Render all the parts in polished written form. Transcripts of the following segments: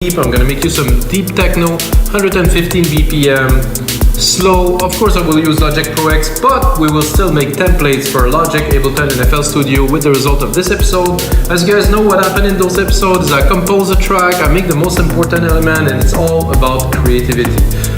deep. I'm gonna make you some deep techno, 115 BPM, slow. Of course I will use Logic Pro X, but we will still make templates for Logic, Ableton and FL Studio with the result of this episode. As you guys know, what happened in those episodes is I compose a track, I make the most important element, and it's all about creativity.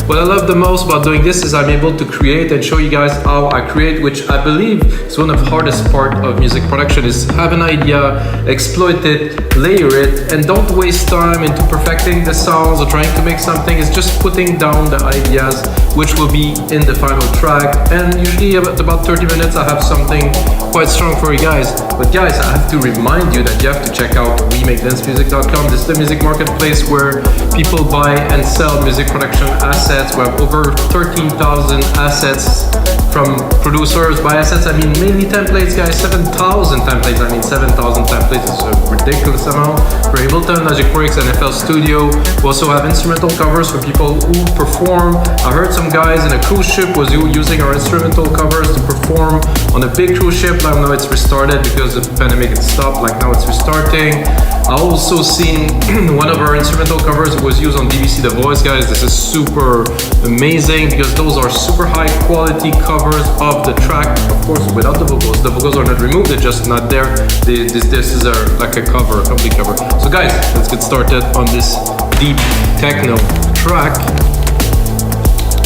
What I love the most about doing this is I'm able to create and show you guys how I create, which I believe is one of the hardest part of music production, is have an idea, exploit it, layer it, and don't waste time into perfecting the sounds or trying to make something. It's just putting down the ideas, which will be in the final track. And usually at about 30 minutes, I have something quite strong for you guys. But guys, I have to remind you that you have to check out WeMakeDanceMusic.com. This is the music marketplace where people buy and sell music production assets. We have over 13,000 assets from producers. By assets, I mean mainly templates, guys. 7,000 templates. I mean 7,000 templates is a ridiculous amount. For Ableton, Logic Pro X, and FL Studio. We also have instrumental covers for people who perform. I heard some guys in a cruise ship was using our instrumental covers to perform on a big cruise ship. Now it's restarted because the pandemic had stopped. Like now it's restarting. I also seen one of our instrumental covers was used on BBC The Voice, guys. This is super amazing because those are super high quality covers of the track, of course without the vocals. The vocals are not removed, they're just not there. This is like a cover, a complete cover. So guys, let's get started on this deep techno track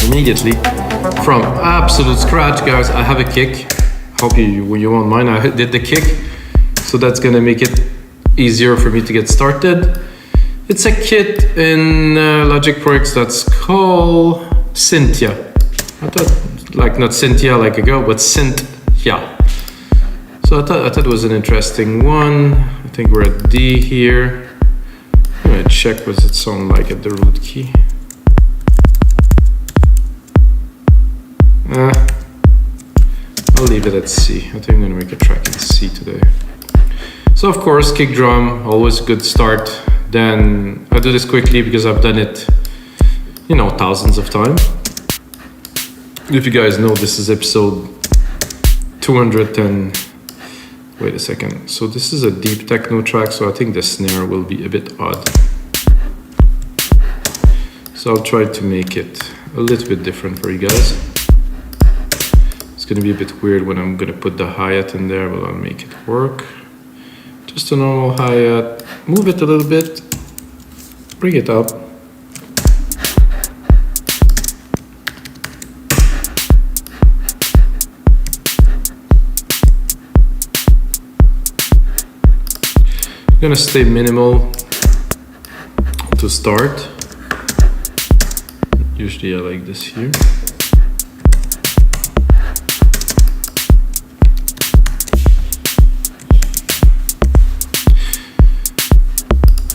immediately from absolute scratch, guys. I have a kick. Hope you won't mind. I did the kick, so that's gonna make it easier for me to get started. It's a kit in Logic Pro X that's called Cynthia. I thought, like not Cynthia like a girl, but Cynthia. So I thought it was an interesting one. I think we're at D here. I'm gonna check what it sound like at the root key. I'll leave it at C. I think I'm gonna make a track in C today. So of course, kick drum, always a good start. Then I do this quickly because I've done it, thousands of times. If you guys know, this is episode 210. Wait a second. So this is a deep techno track, so I think the snare will be a bit odd. So I'll try to make it a little bit different for you guys. It's gonna be a bit weird when I'm gonna put the hi-hat in there, but I'll make it work. Just a normal hi-hat, move it a little bit, bring it up. I'm gonna stay minimal to start. Usually I like this here.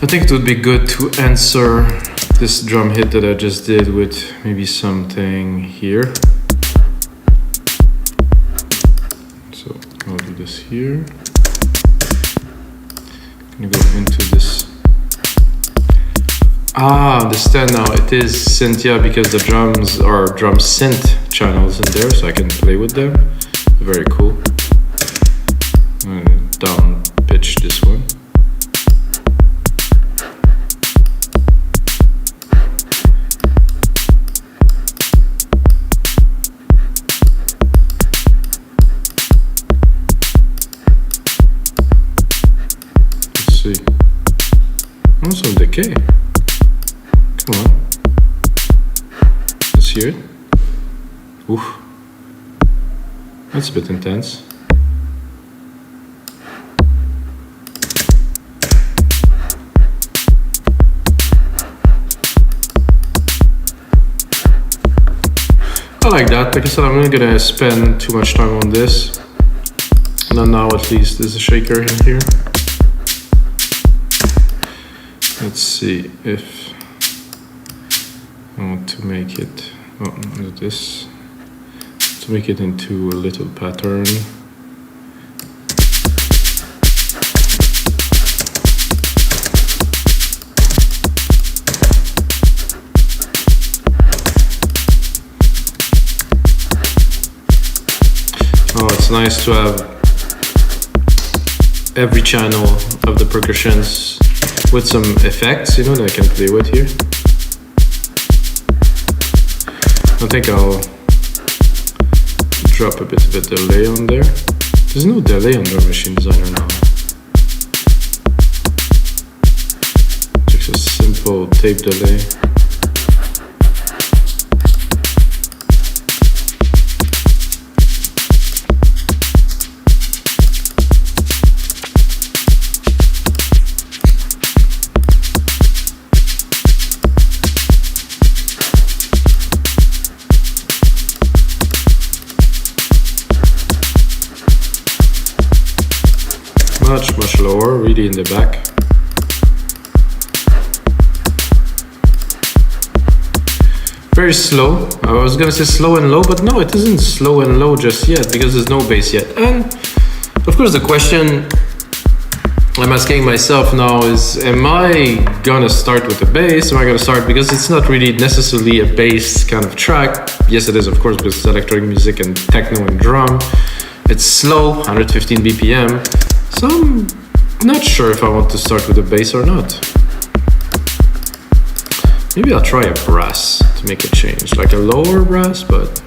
I think it would be good to answer this drum hit that I just did with maybe something here. So I'll do this here. I'm gonna go into this. Understand now. It is Cynthia because the drums are drum synth channels in there, so I can play with them. Very cool. I'm gonna down pitch this one. Some decay. Come on. Let's hear it. Oof. That's a bit intense. I like that. Like I said, I'm not gonna spend too much time on this. Not now, at least. There's a shaker in here. Let's see if I want to make it, this, to make it into a little pattern. Oh, it's nice to have every channel of the percussions with some effects, you know, that I can play with here. I think I'll drop a bit of a delay on there. There's no delay on the Machine Designer now. Just a simple tape delay. Much lower, really in the back. Very slow. I was gonna say slow and low, but no, it isn't slow and low just yet because there's no bass yet. And of course the question I'm asking myself now is, am I gonna start with a bass? Am I gonna start, because it's not really necessarily a bass kind of track. Yes, it is, of course, because it's electronic music and techno and drum. It's slow, 115 BPM. So I'm not sure if I want to start with a bass or not. Maybe I'll try a brass to make a change, like a lower brass, but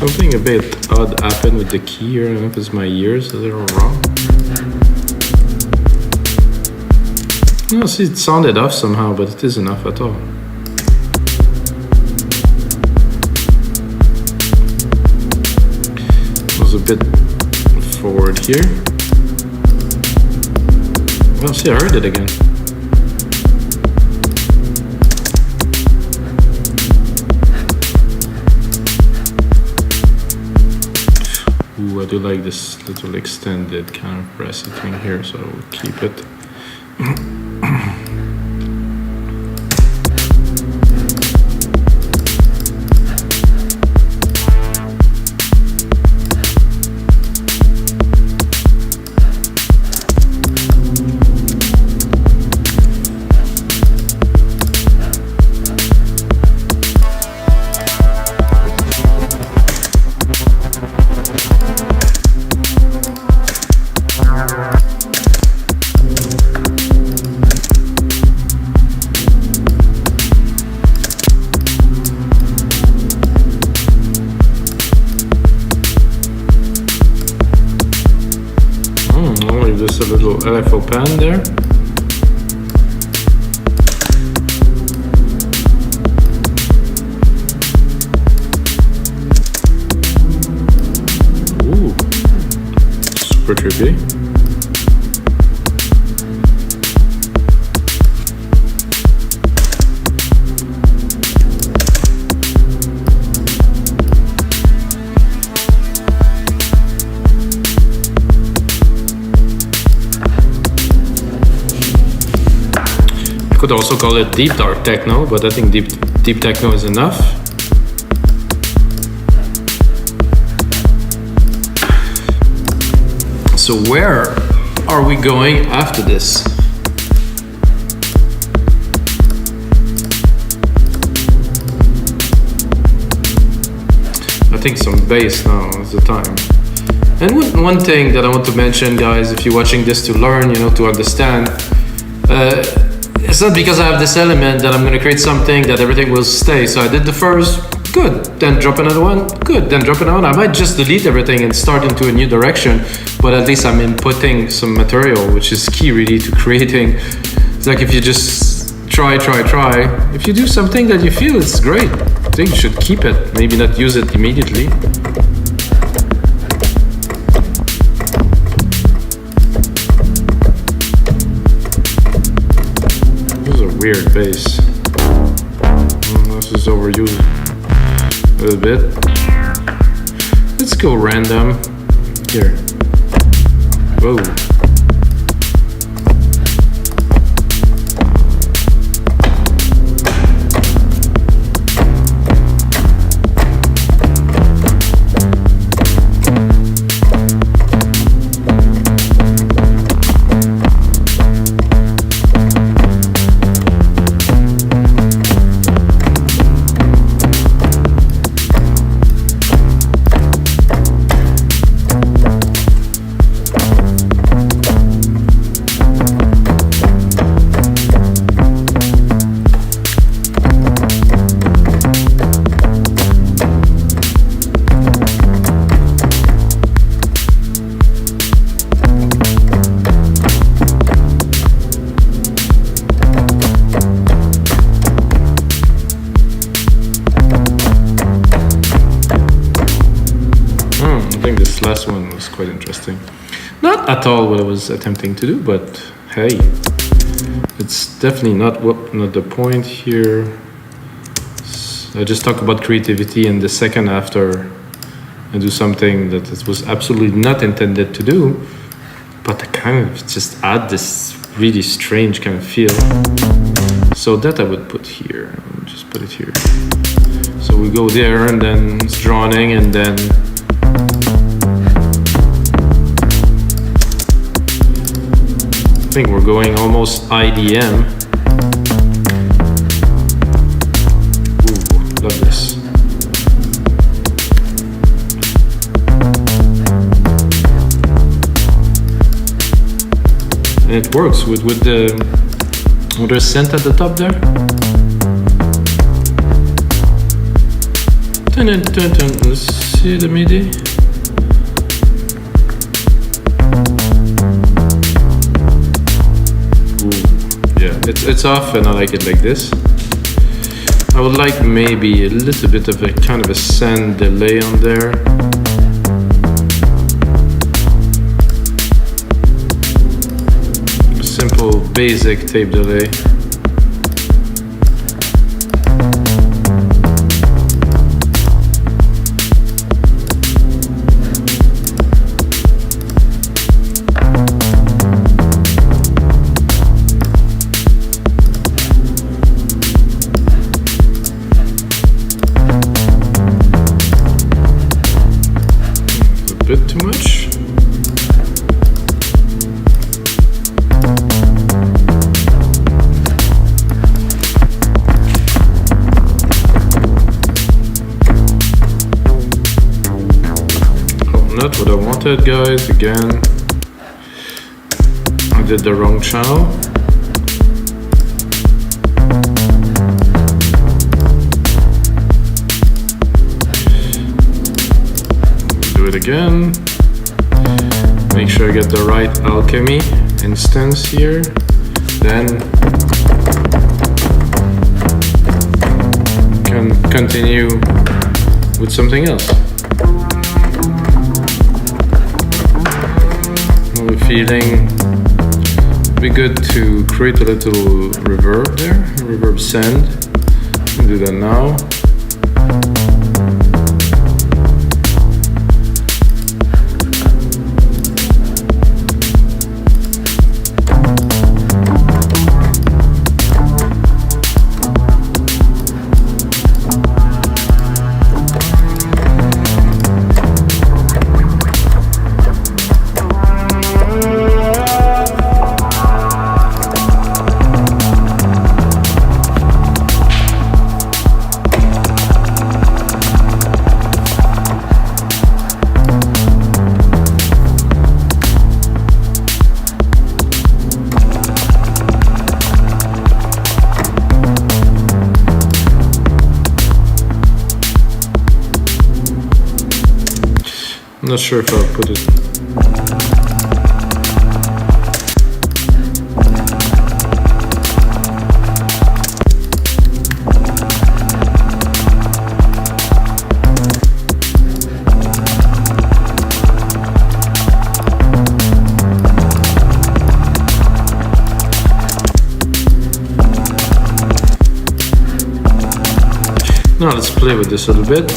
something a bit odd happened with the key here. I don't know if it's my ears, is it all wrong? No, see, it sounded off somehow, but it isn't off at all. It was a bit forward here. Well, see, I heard it again. Ooh, I do like this little extended kind of brassy thing here, so I will keep it. Just a little LFO pan there. Ooh, super trippy. Could also call it deep dark techno, but I think deep techno is enough. So where are we going after this? I think some bass now is the time. And one thing that I want to mention, guys, if you're watching this to learn, you know, to understand, it's not because I have this element that I'm going to create something that everything will stay. So I did the first, good, then drop another one, good, then drop another one. I might just delete everything and start into a new direction, but at least I'm inputting some material, which is key really to creating. It's like if you just try. If you do something that you feel is great, I think you should keep it, maybe not use it immediately. Weird bass. This is overused a little bit. Let's go random here. Whoa. Last one was quite interesting. Not at all what I was attempting to do, but hey, it's definitely not the point here. I just talk about creativity, and the second after I do something that it was absolutely not intended to do, but I kind of just add this really strange kind of feel. So that I would put here. I'll just put it here. So we go there, and then it's droning, and then I think we're going almost IDM. Ooh, love this. And it works with the synth at the top there. Dun, dun, dun, dun. Let's see the MIDI. It's off, and I like it like this. I would like maybe a little bit of a kind of a send delay on there. Simple, basic tape delay. Bit too much. Oh, not what I wanted, guys. Again, I did the wrong channel. It again. Make sure I get the right alchemy instance here. Then can continue with something else. I have a feeling it'd be good to create a little reverb there, reverb send. I'll do that now. I'm not sure if I'll put it. Now let's play with this a little bit.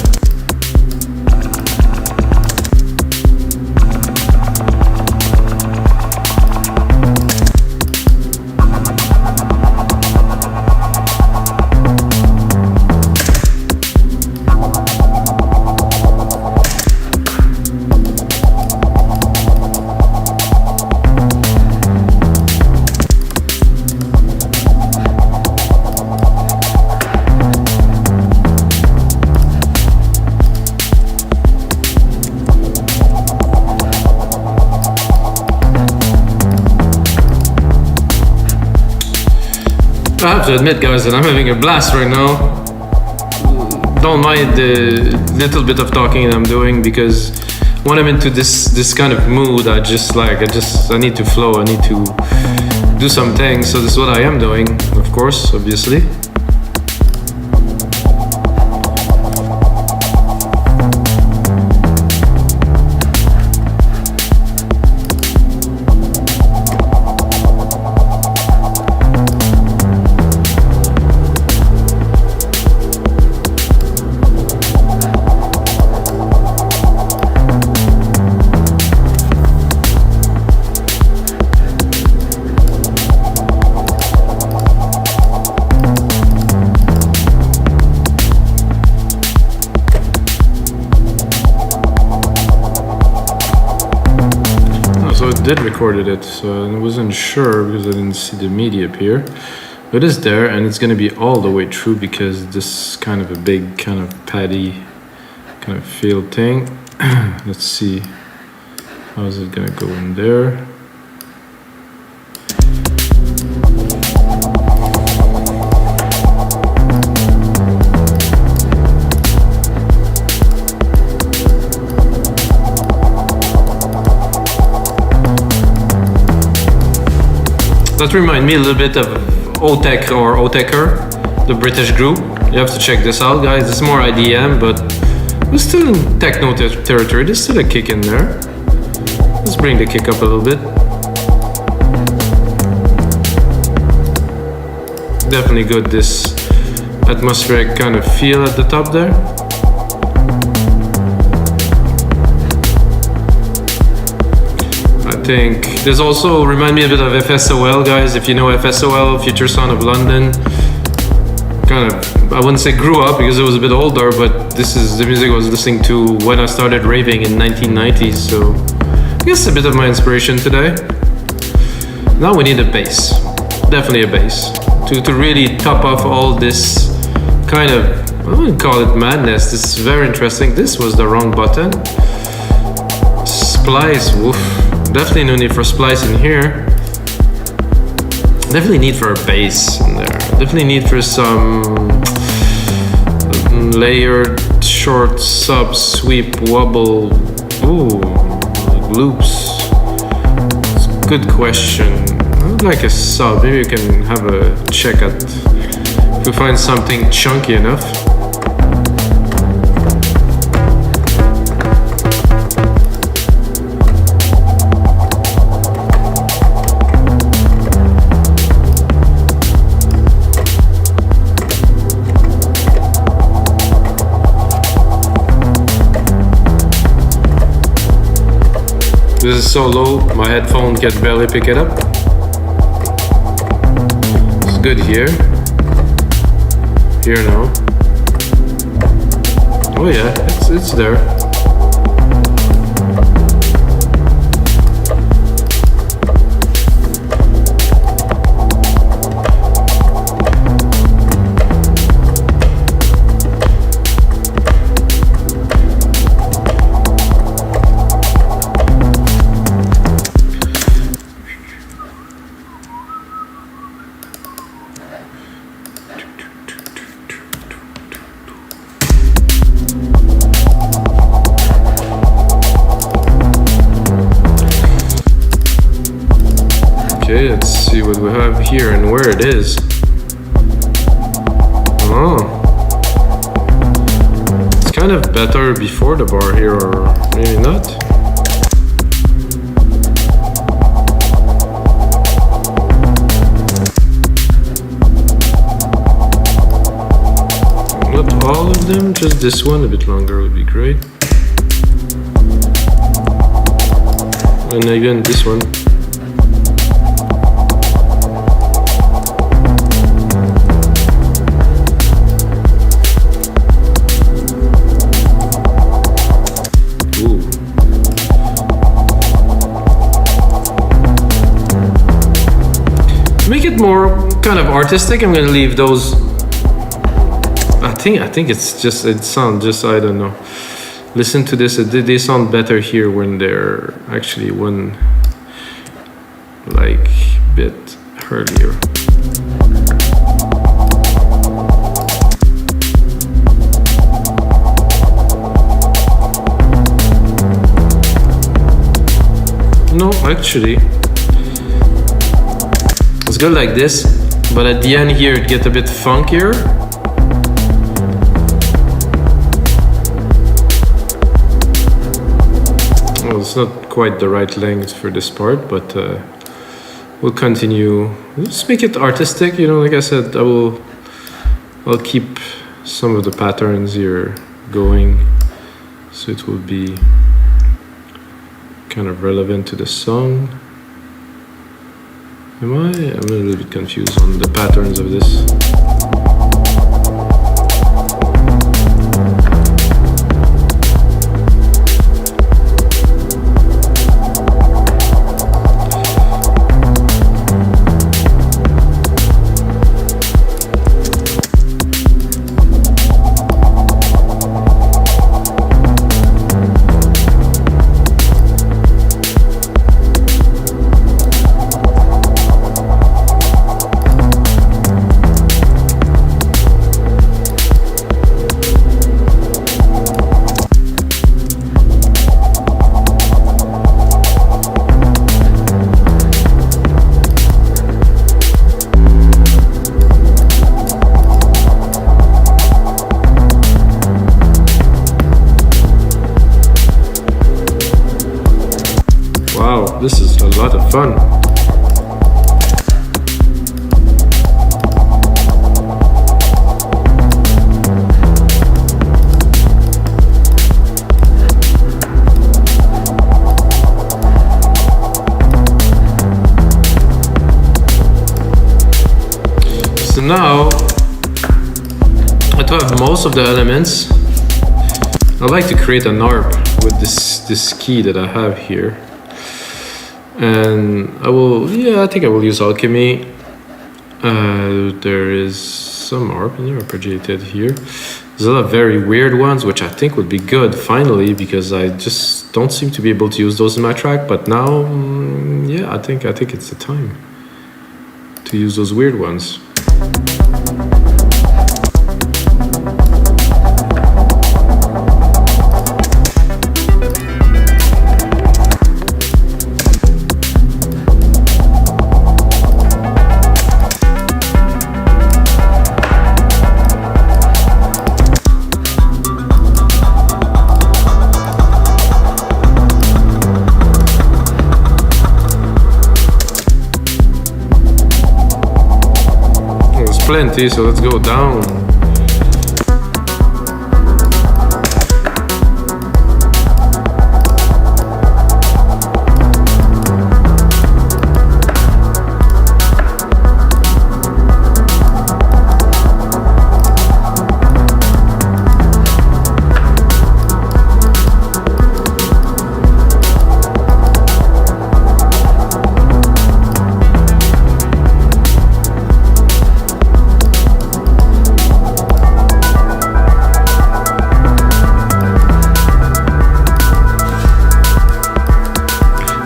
to admit, guys, that I'm having a blast right now. Don't mind the little bit of talking I'm doing, because when I'm into this kind of mood, I need to flow. I need to do some things. So this is what I am doing, of course, obviously. Did recorded it, so I wasn't sure because I didn't see the MIDI appear, but it's there, and it's going to be all the way through because this is kind of a big kind of paddy kind of feel thing. Let's see, how is it going to go in there? That reminds me a little bit of Otech or Oteker, the British group. You have to check this out, guys. It's more IDM, but we're still in techno territory. There's still a kick in there. Let's bring the kick up a little bit. Definitely got this atmospheric kind of feel at the top there. I think there's also remind me a bit of FSOL, guys. If you know FSOL, Future Sound of London, kind of, I wouldn't say grew up because it was a bit older, but this is the music I was listening to when I started raving in 1990s. So I guess a bit of my inspiration today. Now we need a bass, definitely a bass, to really top off all this kind of, I wouldn't call it madness. This is very interesting. This was the wrong button. Splice, woof. Definitely no need for splice in here. Definitely need for a bass in there. Definitely need for some layered, short, sub, sweep, wobble. Ooh, loops. It's a good question. I would like a sub. Maybe you can have a check at if we find something chunky enough. This is so low, my headphone can barely pick it up. It's good here. Here now. Oh yeah, it's there. Okay, let's see what we have here and where it is. Oh, it's kind of better before the bar here, or maybe not. Not all of them, just this one a bit longer would be great. And again, this one. Make it more kind of artistic. I'm gonna leave those. I think it's just, it sounds just, I don't know. Listen to this. They sound better here when they're actually one like bit earlier. No, actually, it's good like this, but at the end here it gets a bit funkier. Well, it's not quite the right length for this part, but we'll continue. Just make it artistic, you know. Like I said, I'll keep some of the patterns here going, so it will be kind of relevant to the song. I'm a little bit confused on the patterns of this. Wow, this is a lot of fun. So now that I have most of the elements, I like to create an ARP with this key that I have here. And I think I will use alchemy. There is some ARP and arpeggiated here. There's a lot of very weird ones, which I think would be good finally, because I just don't seem to be able to use those in my track. But now, yeah, I think it's the time to use those weird ones. Plenty, so let's go down.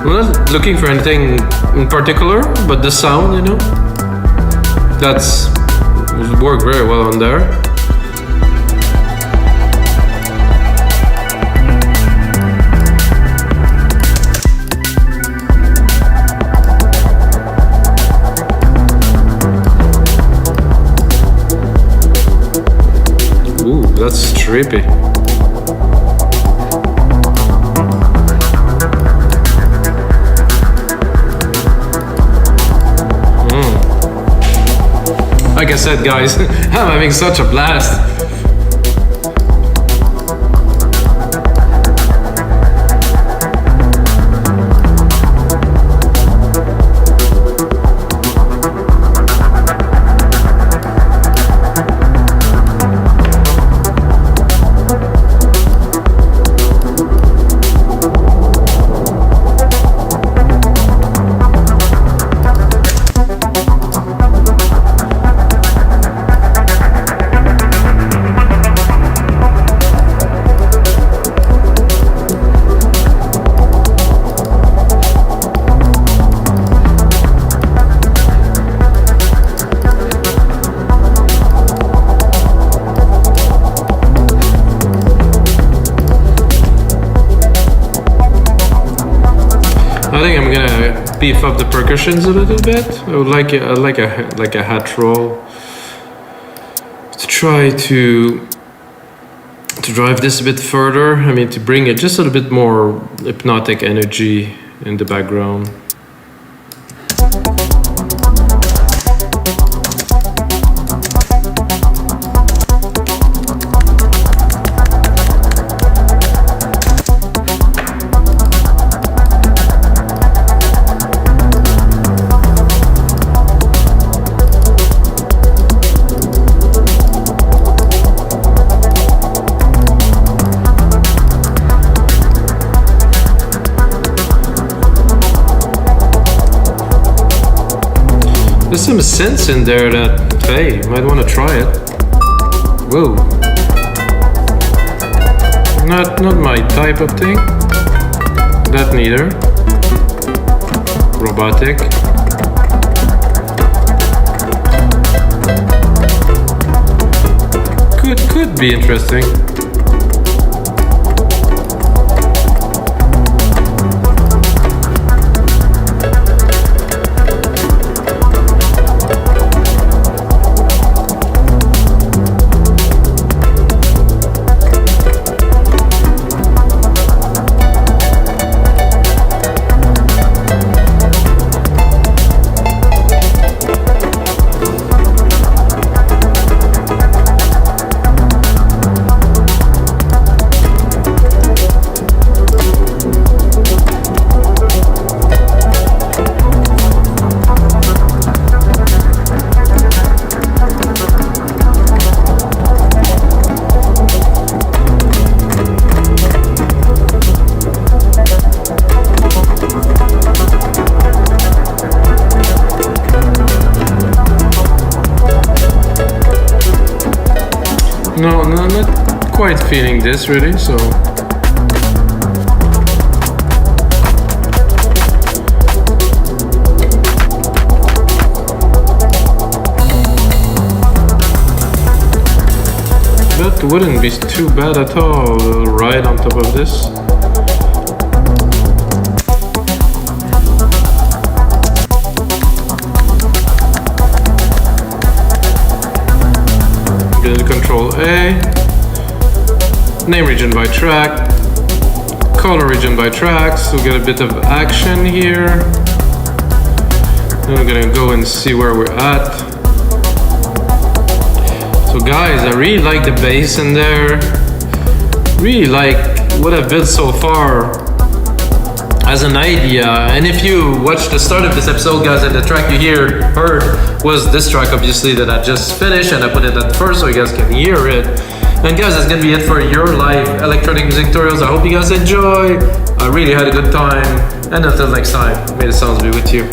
I'm not looking for anything in particular, but the sound, you know, that's worked very well on there. Ooh, that's trippy. Like I said, guys, I'm having such a blast. I'm gonna beef up the percussions a little bit. I would like a hat roll to try to drive this a bit further. I mean, to bring it just a little bit more hypnotic energy in the background. There's some synths in there that, hey, you might want to try it. Whoa. Not my type of thing. That neither. Robotic. Could be interesting. No, not quite feeling this really, so. That wouldn't be too bad at all, right on top of this. Control A, name region by track, color region by track, so we get a bit of action here. Then we're gonna go and see where we're at. So guys, I really like the bass in there. Really like what I've built so far as an idea. And if you watched the start of this episode, guys, and the track you heard was this track, obviously, that I just finished, and I put it at first so you guys can hear it. And guys, that's gonna be it for your live electronic music tutorials. I hope you guys enjoy. I really had a good time, and until next time, may the sounds be with you.